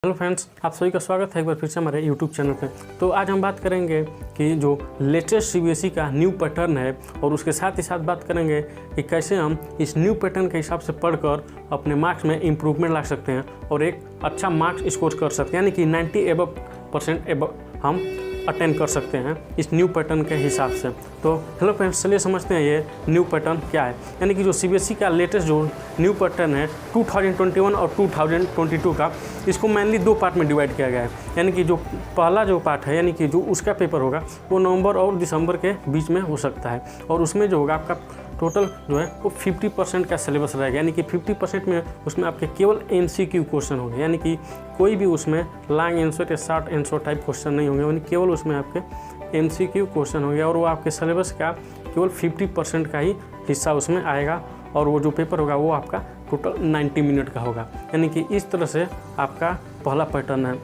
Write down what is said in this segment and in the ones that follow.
Hello friends, आप सभी का स्वागत है एक बार फिर से हमारे यूट्यूब चैनल पे। तो आज हम बात करेंगे कि जो लेटेस्ट सीबीएसई का न्यू पैटर्न है और उसके साथ ही साथ बात करेंगे कि कैसे हम इस न्यू पैटर्न के हिसाब से पढ़कर अपने मार्क्स में इम्प्रूवमेंट ला सकते हैं और एक अच्छा मार्क्स स्कोर कर सकते हैं, यानी कि 90% एबव हम अटेंड कर सकते हैं इस न्यू पैटर्न के हिसाब से। तो हेलो फ्रेंड्स, चलिए समझते हैं ये न्यू पैटर्न क्या है। यानी कि जो सीबीएसई का लेटेस्ट जो न्यू पैटर्न है 2021 और 2022 का, इसको मेनली दो पार्ट में डिवाइड किया गया है। यानी कि जो पहला जो पार्ट है, यानी कि जो उसका पेपर होगा वो नवंबर और दिसंबर के बीच में हो सकता है, और उसमें जो होगा आपका टोटल जो है वो 50% का सिलेबस रहेगा। यानी कि 50% में उसमें आपके केवल एमसीक्यू क्वेश्चन होंगे, यानी कि कोई भी उसमें लॉन्ग आंसर या शॉर्ट आंसर टाइप क्वेश्चन नहीं होंगे, यानी केवल उसमें आपके एमसीक्यू क्वेश्चन होंगे और वो आपके सिलेबस का केवल 50% का ही हिस्सा उसमें आएगा, और वो जो पेपर होगा वो आपका टोटल 90 मिनट का होगा। यानी कि इस तरह से आपका पहला पैटर्न है।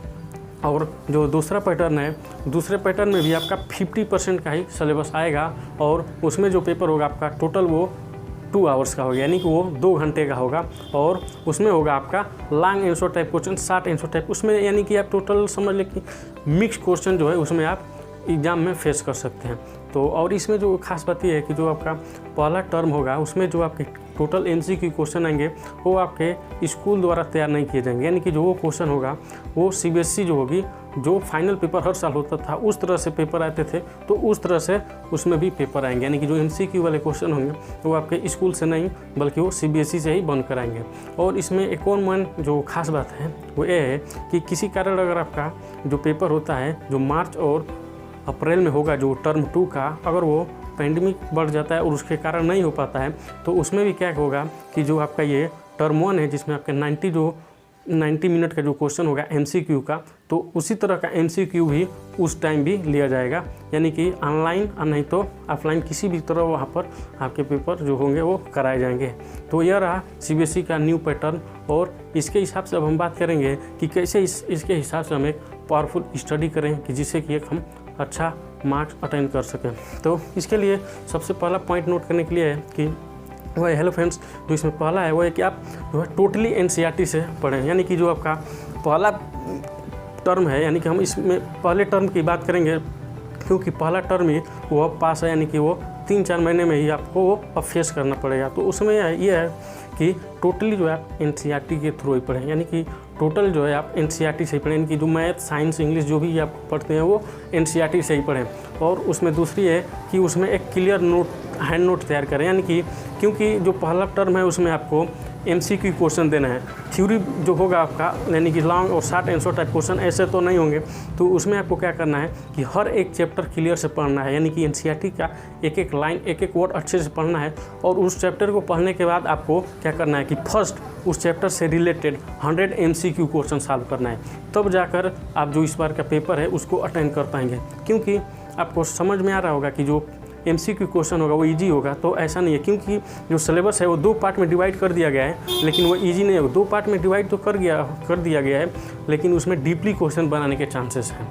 और जो दूसरा पैटर्न है, दूसरे पैटर्न में भी आपका 50% का ही सिलेबस आएगा, और उसमें जो पेपर होगा आपका टोटल वो 2 आवर्स का होगा, यानी कि वो 2 घंटे का होगा, और उसमें होगा आपका long answer type question, short answer type, उसमें यानी कि आप टोटल समझ लें कि मिक्स क्वेश्चन जो है उसमें आप एग्ज़ाम में फेस कर सकते हैं। तो और इसमें जो खास बात ये है कि जो आपका पहला टर्म होगा उसमें जो आपके टोटल एमसीक्यू क्वेश्चन आएंगे वो आपके स्कूल द्वारा तैयार नहीं किए जाएंगे, यानी कि जो वो क्वेश्चन होगा वो सीबीएसई जो होगी, जो फाइनल पेपर हर साल होता था उस तरह से पेपर आते थे, तो उस तरह से उसमें भी पेपर आएंगे। यानी कि जो एमसीक्यू वाले क्वेश्चन होंगे वो आपके स्कूल से नहीं बल्कि वो सीबीएसई से ही बन कर आएंगे। और इसमें एक और मन जो खास बात है वो ये है कि किसी कारण अगर आपका जो पेपर होता है जो मार्च और अप्रैल में होगा, जो टर्म 2 का, अगर वो पेंडेमिक बढ़ जाता है और उसके कारण नहीं हो पाता है, तो उसमें भी क्या होगा कि जो आपका ये टर्म 1 है जिसमें आपके 90 मिनट का जो क्वेश्चन होगा एमसीक्यू का, तो उसी तरह का एमसीक्यू भी उस टाइम भी लिया जाएगा। यानी कि ऑनलाइन और नहीं तो ऑफलाइन किसी भी तरह वहाँ पर आपके पेपर जो होंगे वो कराए जाएंगे। तो यह रहा सीबीएसई का न्यू पैटर्न, और इसके हिसाब से अब हम बात करेंगे कि कैसे इसके हिसाब से हम एक पावरफुल स्टडी करें कि जिससे कि एक हम अच्छा मार्क्स अटेंड कर सकें। तो इसके लिए सबसे पहला पॉइंट नोट करने के लिए है कि वह हेलो फ्रेंड्स, जो इसमें पहला है वो है कि आप जो है टोटली एनसीईआरटी से पढ़ें। यानी कि जो आपका पहला टर्म है, यानी कि हम इसमें पहले टर्म की बात करेंगे क्योंकि पहला टर्म ही वो पास है, यानी कि वो 3-4 महीने में ही आपको वो अब फेस करना पड़ेगा। तो उसमें ये है कि टोटली जो है आप एनसीईआरटी के थ्रू ही पढ़ें, यानी कि टोटल जो है आप एनसीईआरटी से ही पढ़ें, यानी कि जो मैथ, साइंस, इंग्लिश जो भी आप पढ़ते हैं वो एनसीईआरटी से ही पढ़ें। और उसमें दूसरी है कि उसमें एक क्लियर नोट, हैंड नोट तैयार करें, यानी कि क्योंकि जो पहला टर्म है उसमें आपको एमसीक्यू क्वेश्चन देना है, थ्योरी जो होगा आपका यानी कि लॉन्ग और शॉर्ट आंसर टाइप क्वेश्चन ऐसे तो नहीं होंगे। तो उसमें आपको क्या करना है कि हर एक चैप्टर क्लियर से पढ़ना है, यानी कि एनसीईआरटी का एक एक लाइन, एक एक वर्ड अच्छे से पढ़ना है, और उस चैप्टर को पढ़ने के बाद आपको क्या करना है कि फर्स्ट उस चैप्टर से रिलेटेड 100 एमसीक्यू क्वेश्चन सॉल्व करना है, तब जाकर आप जो इस बार का पेपर है उसको अटेंड कर पाएंगे। क्योंकि आपको समझ में आ रहा होगा कि जो एमसीक्यू क्वेश्चन होगा वो इजी होगा, तो ऐसा नहीं है, क्योंकि जो सिलेबस है वो 2 पार्ट में डिवाइड कर दिया गया है, लेकिन वो इजी नहीं है। 2 पार्ट में डिवाइड तो कर दिया गया है, लेकिन उसमें डीपली क्वेश्चन बनाने के चांसेस हैं,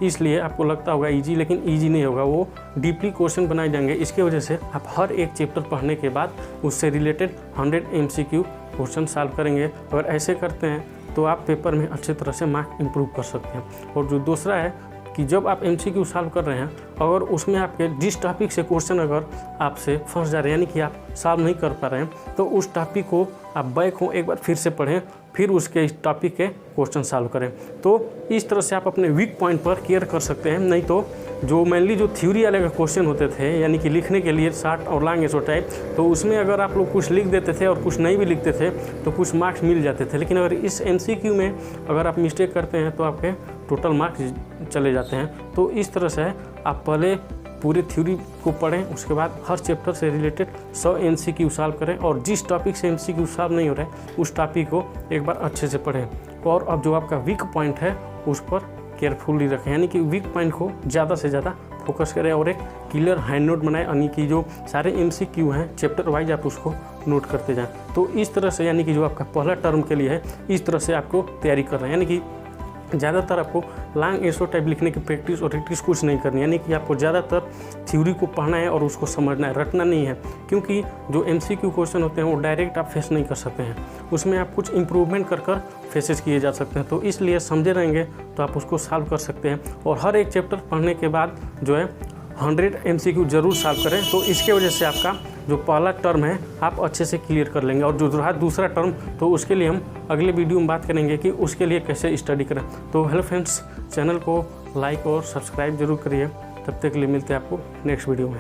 इसलिए आपको लगता होगा इजी, लेकिन इजी नहीं होगा, वो डीपली क्वेश्चन बनाए जाएंगे। इसके वजह से आप हर एक चैप्टर पढ़ने के बाद उससे रिलेटेड 100 एमसीक्यू क्वेश्चन सॉल्व करेंगे। अगर ऐसे करते हैं तो आप पेपर में अच्छे तरह से मार्क इम्प्रूव कर सकते हैं। और जो दूसरा है कि जब आप एमसीक्यू सॉल्व कर रहे हैं, अगर उसमें आपके जिस टॉपिक से क्वेश्चन अगर आपसे फंस जा रहे हैं, यानी कि आप सॉल्व नहीं कर पा रहे हैं, तो उस टॉपिक को आप बैक हो एक बार फिर से पढ़ें, फिर उसके इस टॉपिक के क्वेश्चन सॉल्व करें। तो इस तरह से आप अपने वीक पॉइंट पर केयर कर सकते हैं। नहीं तो जो मेनली जो थ्योरी वाले का क्वेश्चन होते थे, यानी कि लिखने के लिए शॉर्ट और लॉन्ग आंसर टाइप, तो उसमें अगर आप लोग कुछ लिख देते थे और कुछ नहीं भी लिखते थे तो कुछ मार्क्स मिल जाते थे। लेकिन अगर इस एमसीक्यू में अगर आप मिस्टेक करते हैं तो आपके टोटल मार्क्स चले जाते हैं। तो इस तरह से आप पहले पूरी थ्योरी को पढ़ें, उसके बाद हर चैप्टर से रिलेटेड 100 एमसीक्यू सॉल्व करें, और जिस टॉपिक से एमसीक्यू सॉल्व नहीं हो रहा है उस टॉपिक को एक बार अच्छे से पढ़ें। और अब जो आपका वीक पॉइंट है उस पर केयरफुली रखें, यानी कि वीक पॉइंट को ज़्यादा से ज़्यादा फोकस करें और एक क्लियर हैंड नोट बनाएं, यानी कि जो सारे एमसीक्यू हैं चैप्टर वाइज आप उसको नोट करते जाएं। तो इस तरह से यानी कि जो आपका पहला टर्म के लिए है इस तरह से आपको तैयारी करना है, यानी कि ज़्यादातर आपको लॉन्ग एसो टाइप लिखने की प्रैक्टिस और प्रैक्टिस कुछ नहीं करनी, यानी कि आपको ज़्यादातर थ्योरी को पढ़ना है और उसको समझना है, रटना नहीं है। क्योंकि जो MCQ क्वेश्चन होते हैं वो डायरेक्ट आप फेस नहीं कर सकते हैं, उसमें आप कुछ इम्प्रूवमेंट कर कर फेसेस किए जा सकते हैं। तो इसलिए समझे रहेंगे तो आप उसको सॉल्व कर सकते हैं। और हर एक चैप्टर पढ़ने के बाद जो है 100 MCQ जरूर सॉल्व करें, तो इसके वजह से आपका जो पहला टर्म है आप अच्छे से क्लियर कर लेंगे। और जो रहा दूसरा टर्म, तो उसके लिए हम अगले वीडियो में बात करेंगे कि उसके लिए कैसे स्टडी करें। तो हेलो फ्रेंड्स, चैनल को लाइक और सब्सक्राइब जरूर करिए। तब तक के लिए मिलते हैं आपको नेक्स्ट वीडियो में।